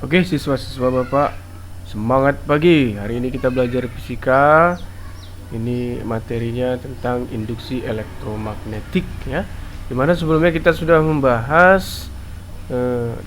Oke, siswa-siswa Bapak, semangat pagi. Hari ini kita belajar fisika. Ini materinya tentang induksi elektromagnetik ya. Dimana sebelumnya kita sudah membahas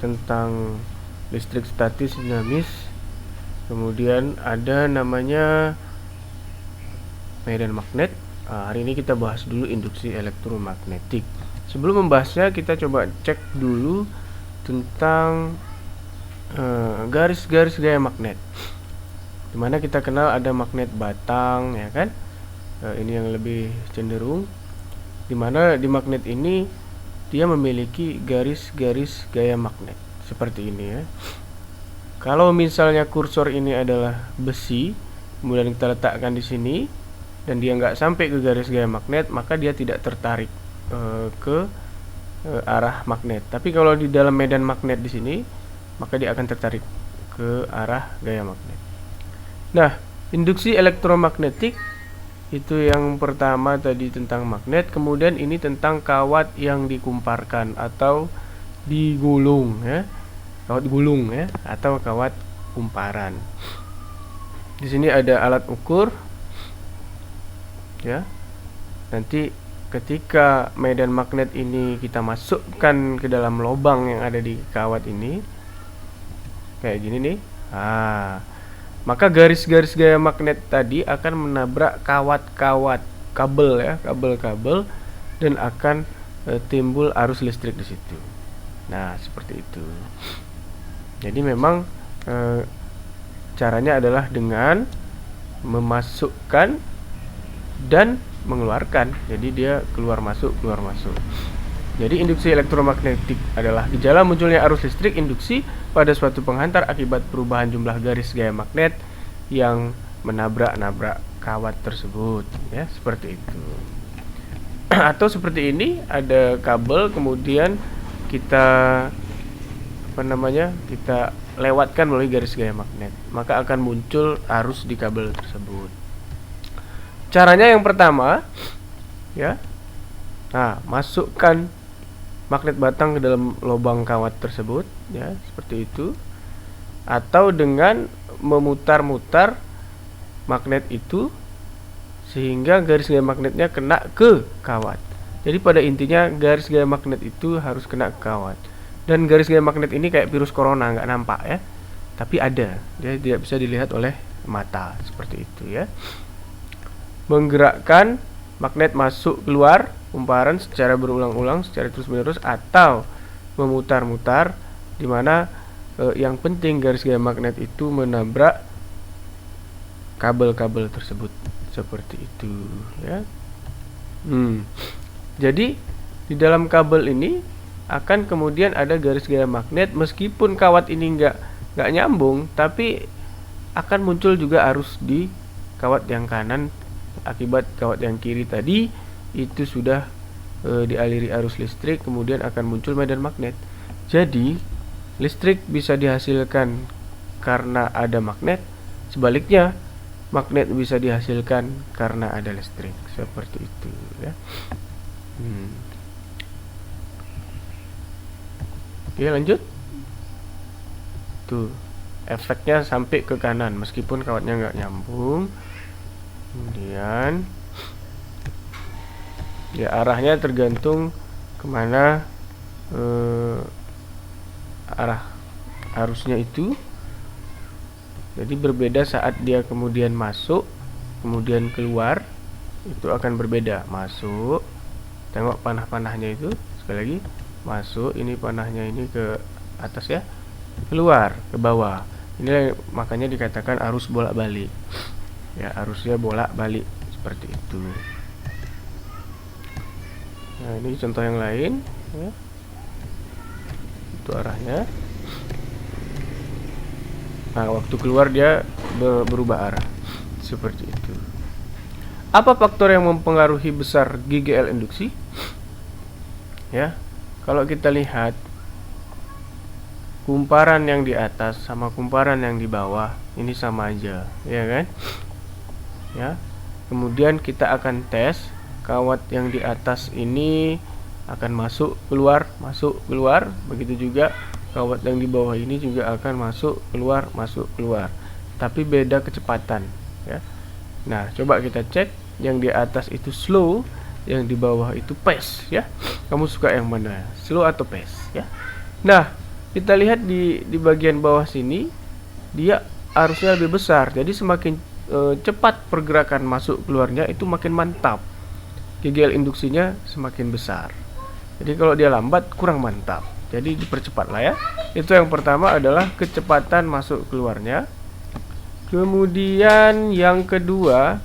tentang listrik statis dinamis. Kemudian ada namanya medan magnet. Hari ini kita bahas dulu induksi elektromagnetik. Sebelum membahasnya, kita coba cek dulu tentang garis-garis gaya magnet, dimana kita kenal ada magnet batang ya kan. Ini yang lebih cenderung, dimana di magnet ini dia memiliki garis-garis gaya magnet seperti ini ya. Kalau misalnya kursor ini adalah besi, kemudian kita letakkan di sini dan dia nggak sampai ke garis gaya magnet, maka dia tidak tertarik ke arah magnet. Tapi kalau di dalam medan magnet di sini, maka dia akan tertarik ke arah gaya magnet. Nah, induksi elektromagnetik itu yang pertama tadi tentang magnet, kemudian ini tentang kawat yang dikumparkan atau digulung ya. Kawat gulung ya atau kawat kumparan. Di sini ada alat ukur ya. Nanti ketika medan magnet ini kita masukkan ke dalam lubang yang ada di kawat ini, kayak gini nih. Maka garis-garis gaya magnet tadi akan menabrak kawat-kawat kabel ya, kabel-kabel, dan akan timbul arus listrik di situ. Nah, seperti itu. Jadi memang caranya adalah dengan memasukkan dan mengeluarkan. Jadi dia keluar masuk, keluar masuk. Jadi induksi elektromagnetik adalah gejala munculnya arus listrik induksi pada suatu penghantar akibat perubahan jumlah garis gaya magnet yang menabrak-nabrak kawat tersebut ya, seperti itu. Atau seperti ini, ada kabel kemudian kita kita lewatkan melalui garis gaya magnet, maka akan muncul arus di kabel tersebut. Caranya yang pertama ya. Nah, masukkan magnet batang ke dalam lubang kawat tersebut ya, seperti itu, atau dengan memutar-mutar magnet itu sehingga garis gaya magnetnya kena ke kawat. Jadi pada intinya garis gaya magnet itu harus kena ke kawat. Dan garis gaya magnet ini kayak virus corona, nggak nampak ya, tapi ada, dia tidak bisa dilihat oleh mata, seperti itu ya. Menggerakkan magnet masuk keluar kumparan secara berulang-ulang, secara terus-menerus, atau memutar-mutar, dimana yang penting garis gaya magnet itu menabrak kabel-kabel tersebut, seperti itu ya. Jadi di dalam kabel ini akan kemudian ada garis gaya magnet, meskipun kawat ini nggak nyambung, tapi akan muncul juga arus di kawat yang kanan akibat kawat yang kiri tadi itu sudah dialiri arus listrik, kemudian akan muncul medan magnet. Jadi listrik bisa dihasilkan karena ada magnet, sebaliknya magnet bisa dihasilkan karena ada listrik, seperti itu ya. Oke, lanjut. Tuh, efeknya sampai ke kanan meskipun kawatnya nggak nyambung. Kemudian ya arahnya tergantung kemana arah arusnya itu. Jadi berbeda saat dia kemudian masuk, kemudian keluar, itu akan berbeda. Masuk, tengok panah-panahnya itu, sekali lagi masuk, ini panahnya ini ke atas ya, keluar ke bawah. Ini makanya dikatakan arus bolak-balik ya, arusnya bolak-balik seperti itu. Nah, ini contoh yang lain ya. Itu arahnya. Nah, waktu keluar dia berubah arah, seperti itu. Apa faktor yang mempengaruhi besar GGL induksi? Ya, kalau kita lihat kumparan yang di atas sama kumparan yang di bawah ini sama aja, ya kan? Ya. Kemudian kita akan tes kawat yang di atas ini akan masuk keluar, begitu juga kawat yang di bawah ini juga akan masuk keluar, tapi beda kecepatan ya. Nah, coba kita cek, yang di atas itu slow, yang di bawah itu fast ya. Kamu suka yang mana, slow atau fast ya? Nah, kita lihat di bagian bawah sini, dia arusnya lebih besar, jadi semakin cepat pergerakan masuk keluarnya itu makin mantap. GGL induksinya semakin besar. Jadi kalau dia lambat kurang mantap. Jadi dipercepat lah ya. Itu yang pertama adalah kecepatan masuk keluarnya. Kemudian yang kedua,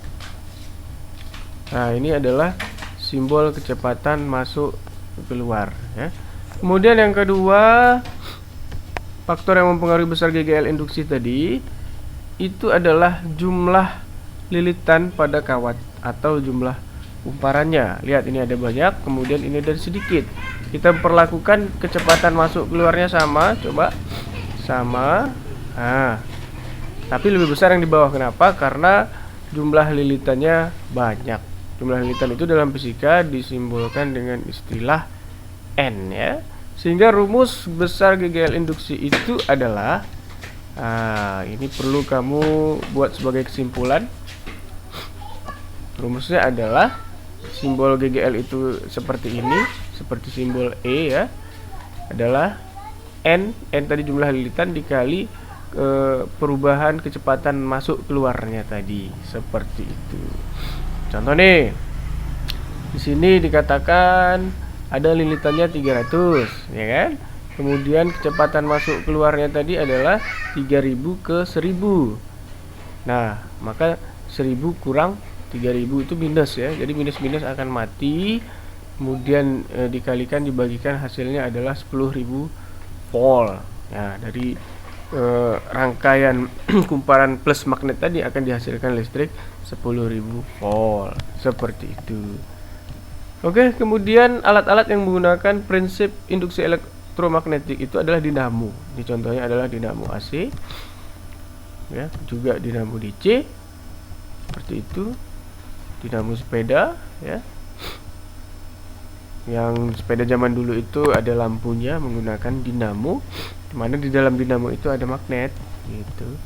nah ini adalah simbol kecepatan masuk keluar ya. Kemudian yang kedua, faktor yang mempengaruhi besar GGL induksi tadi itu adalah jumlah lilitan pada kawat atau jumlah kumparannya. Lihat, ini ada banyak, kemudian ini ada sedikit. Kita perlakukan kecepatan masuk keluarnya sama, coba sama. Nah, tapi lebih besar yang di bawah. Kenapa? Karena jumlah lilitannya banyak. Jumlah lilitan itu dalam fisika disimbolkan dengan istilah N ya. Sehingga rumus besar GGL induksi itu adalah, ini perlu kamu buat sebagai kesimpulan. Rumusnya adalah simbol GGL itu seperti ini, seperti simbol E ya, adalah N tadi jumlah lilitan dikali perubahan kecepatan masuk keluarnya tadi, seperti itu. Contoh nih, di sini dikatakan ada lilitannya 300 ya kan, kemudian kecepatan masuk keluarnya tadi adalah 3000 ke 1000. Nah, maka 1000 kurang 3000 itu minus ya, jadi minus akan mati. Kemudian dikalikan, dibagikan, hasilnya adalah 10.000 volt. Nah, dari rangkaian kumparan plus magnet tadi akan dihasilkan listrik 10.000 volt, seperti itu. Oke, kemudian alat-alat yang menggunakan prinsip induksi elektromagnetik itu adalah dinamo. Ini contohnya adalah dinamo AC ya, juga dinamo DC, seperti itu. Dinamo sepeda ya, yang sepeda zaman dulu itu ada lampunya menggunakan dinamo, dimana di dalam dinamo itu ada magnet gitu.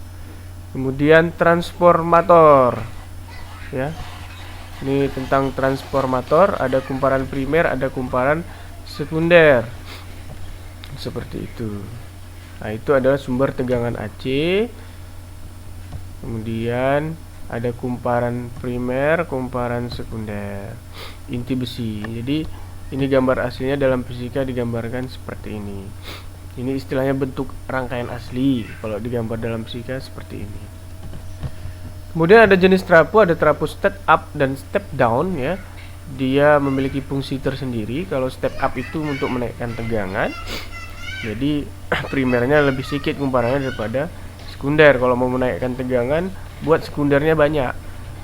Kemudian transformator ya, ini tentang transformator, ada kumparan primer, ada kumparan sekunder, seperti itu. Nah, itu adalah sumber tegangan AC. Kemudian ada kumparan primer, kumparan sekunder, inti besi. Jadi ini gambar aslinya dalam fisika digambarkan seperti ini. Ini istilahnya bentuk rangkaian asli. Kalau digambar dalam fisika seperti ini. Kemudian ada jenis trapo, ada trapo step up dan step down ya. Dia memiliki fungsi tersendiri. Kalau step up itu untuk menaikkan tegangan. Jadi primernya lebih sedikit kumparannya daripada sekunder. Kalau mau menaikkan tegangan, buat sekundernya banyak.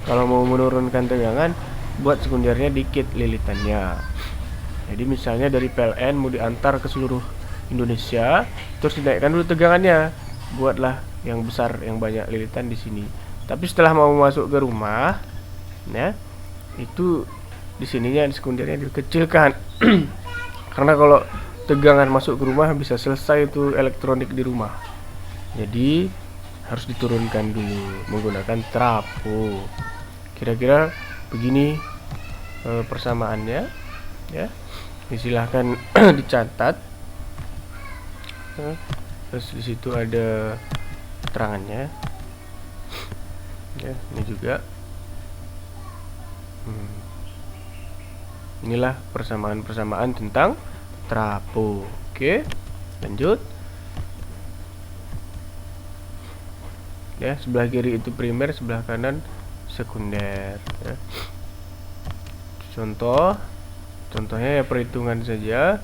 Kalau mau menurunkan tegangan, buat sekundernya dikit lilitannya. Jadi misalnya dari PLN mau diantar ke seluruh Indonesia, terus dinaikkan dulu tegangannya, buatlah yang besar, yang banyak lilitan di sini. Tapi setelah mau masuk ke rumah, ya, itu di sininya sekundernya dikecilkan. Karena kalau tegangan masuk ke rumah bisa selesai itu elektronik di rumah. Jadi harus diturunkan dulu menggunakan trapo. Kira-kira begini persamaannya ya. Silahkan dicatat. Terus di situ ada keterangannya. Ya, ini juga. Inilah persamaan-persamaan tentang trapo. Oke, lanjut. Ya, sebelah kiri itu primer, sebelah kanan sekunder ya. Contohnya ya perhitungan saja,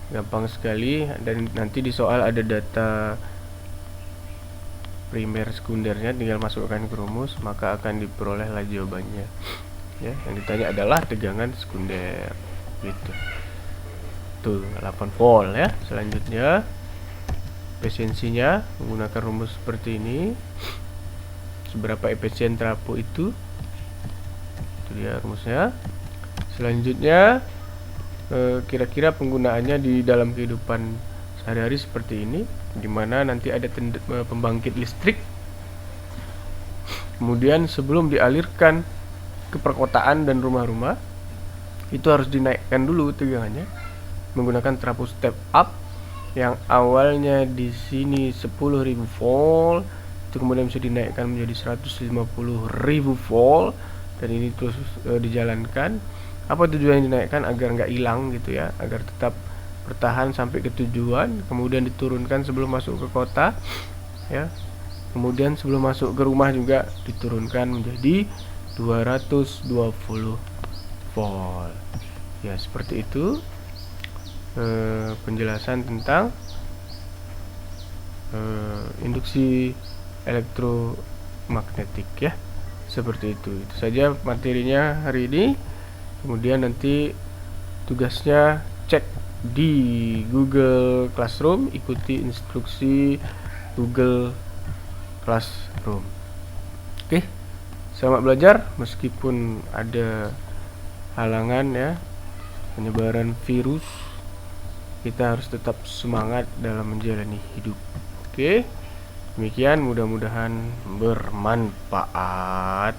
gampang sekali, dan nanti di soal ada data primer sekundernya, tinggal masukkan ke rumus maka akan diperolehlah jawabannya ya. Yang ditanya adalah tegangan sekunder gitu. Tuh 8 volt ya. Selanjutnya efisiensinya menggunakan rumus seperti ini. Seberapa efisien trapo itu dia rumusnya. Selanjutnya kira-kira penggunaannya di dalam kehidupan sehari-hari seperti ini, dimana nanti ada pembangkit listrik. Kemudian sebelum dialirkan ke perkotaan dan rumah-rumah, itu harus dinaikkan dulu tegangannya menggunakan trafo step up yang awalnya di sini 10.000 volt, itu kemudian bisa dinaikkan menjadi 150.000 volt, dan ini terus dijalankan. Apa tujuannya dinaikkan? Agar nggak hilang gitu ya, agar tetap bertahan sampai ke tujuan. Kemudian diturunkan sebelum masuk ke kota ya, kemudian sebelum masuk ke rumah juga diturunkan menjadi 220 volt ya. Seperti itu penjelasan tentang induksi elektromagnetik ya. Seperti itu saja materinya hari ini. Kemudian nanti tugasnya cek di Google Classroom, ikuti instruksi Google Classroom. Oke, selamat belajar meskipun ada halangan ya, penyebaran virus, kita harus tetap semangat dalam menjalani hidup. Oke, demikian, mudah-mudahan bermanfaat.